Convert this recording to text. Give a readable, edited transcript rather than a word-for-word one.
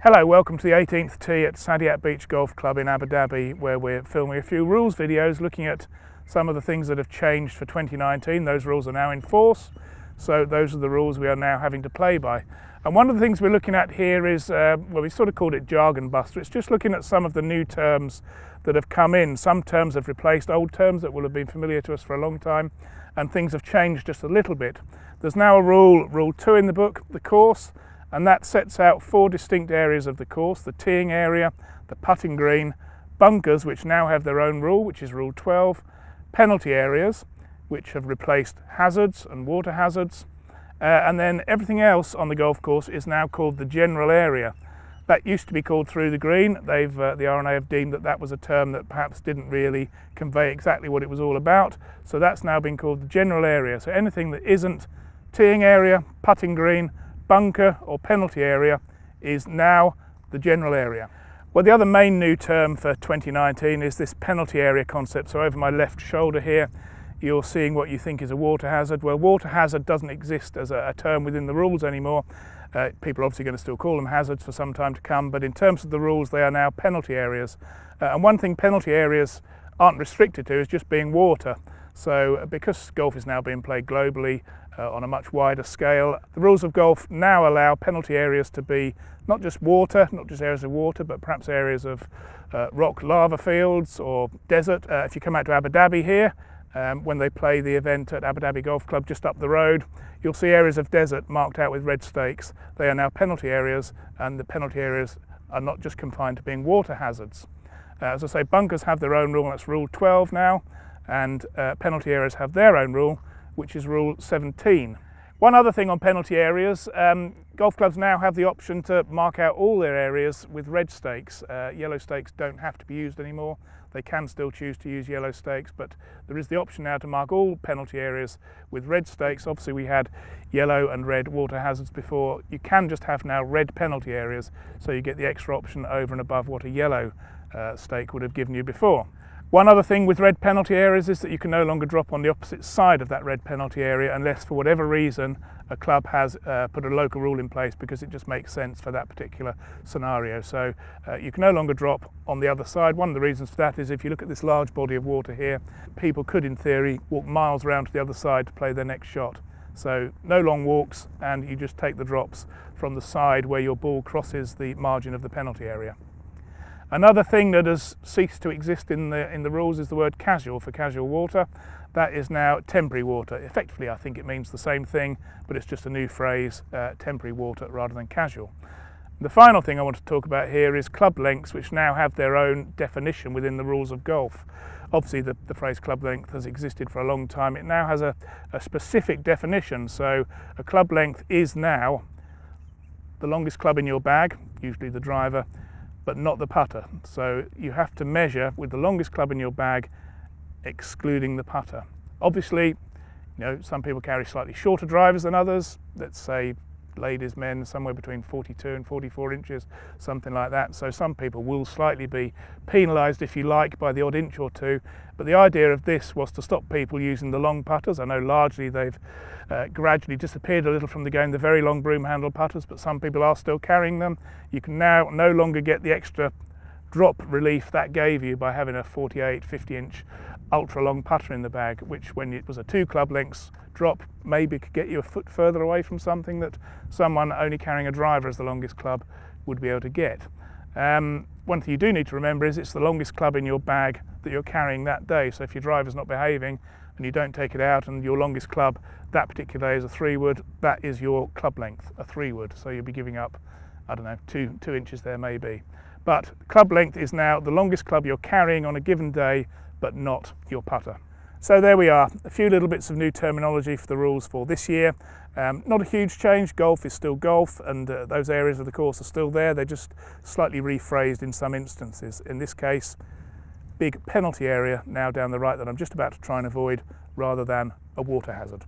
Hello, welcome to the 18th tee at Saadiyat Beach Golf Club in Abu Dhabi, where we're filming a few rules videos looking at some of the things that have changed for 2019. Those rules are now in force, so those are the rules we are now having to play by. And one of the things we're looking at here is, well, we sort of called it Jargon Buster. It's just looking at some of the new terms that have come in. Some terms have replaced old terms that will have been familiar to us for a long time, and things have changed just a little bit. There's now a rule 2 in the book, the course, and that sets out 4 distinct areas of the course: the teeing area, the putting green, bunkers, which now have their own rule, which is rule 12, penalty areas, which have replaced hazards and water hazards, and then everything else on the golf course is now called the general area. That used to be called through the green. The R&A have deemed that that was a term that perhaps didn't really convey exactly what it was all about, so that's now been called the general area. So anything that isn't teeing area, putting green, bunker or penalty area is now the general area. Well, the other main new term for 2019 is this penalty area concept. So over my left shoulder here, you're seeing what you think is a water hazard. Well, water hazard doesn't exist as a term within the rules anymore. People are obviously going to still call them hazards for some time to come, but in terms of the rules, they are now penalty areas. And one thing penalty areas aren't restricted to is just being water. So because golf is now being played globally on a much wider scale, the rules of golf now allow penalty areas to be not just water, not just areas of water, but perhaps areas of rock lava fields or desert. If you come out to Abu Dhabi here, when they play the event at Abu Dhabi Golf Club just up the road, you'll see areas of desert marked out with red stakes. They are now penalty areas, and the penalty areas are not just confined to being water hazards. As I say, bunkers have their own rule, that's rule 12 now, and penalty areas have their own rule, which is rule 17. One other thing on penalty areas, golf clubs now have the option to mark out all their areas with red stakes. Yellow stakes don't have to be used anymore. They can still choose to use yellow stakes, but there is the option now to mark all penalty areas with red stakes. Obviously we had yellow and red water hazards before. You can just have now red penalty areas, so you get the extra option over and above what a yellow stake would have given you before. One other thing with red penalty areas is that you can no longer drop on the opposite side of that red penalty area unless for whatever reason a club has put a local rule in place, because it just makes sense for that particular scenario. So you can no longer drop on the other side. One of the reasons for that is if you look at this large body of water here, people could in theory walk miles around to the other side to play their next shot. So no long walks, and you just take the drops from the side where your ball crosses the margin of the penalty area. Another thing that has ceased to exist in the rules is the word casual for casual water. That is now temporary water. Effectively, I think it means the same thing, but it's just a new phrase, temporary water rather than casual. The final thing I want to talk about here is club lengths, which now have their own definition within the rules of golf. Obviously, the phrase club length has existed for a long time. It now has a specific definition. So a club length is now the longest club in your bag, usually the driver, but not the putter. So you have to measure with the longest club in your bag, excluding the putter. Obviously, you know, some people carry slightly shorter drivers than others. Let's say ladies, men, somewhere between 42 and 44 inches, something like that. So some people will slightly be penalised, if you like, by the odd inch or two. But the idea of this was to stop people using the long putters. I know largely they've gradually disappeared a little from the game, the very long broom handle putters, but some people are still carrying them. You can now no longer get the extra drop relief that gave you by having a 48, 50 inch ultra long putter in the bag, which when it was a 2 club lengths drop maybe could get you a foot further away from something that someone only carrying a driver as the longest club would be able to get. One thing you do need to remember is it's the longest club in your bag that you're carrying that day. So if your driver's not behaving and you don't take it out and your longest club that particular day is a 3-wood, that is your club length, a 3-wood. So you'll be giving up, I don't know, 2 inches there maybe. But club length is now the longest club you're carrying on a given day, but not your putter. So there we are, a few little bits of new terminology for the rules for this year. Not a huge change. Golf is still golf, and those areas of the course are still there. They're just slightly rephrased in some instances. In this case, big penalty area now down the right that I'm just about to try and avoid, rather than a water hazard.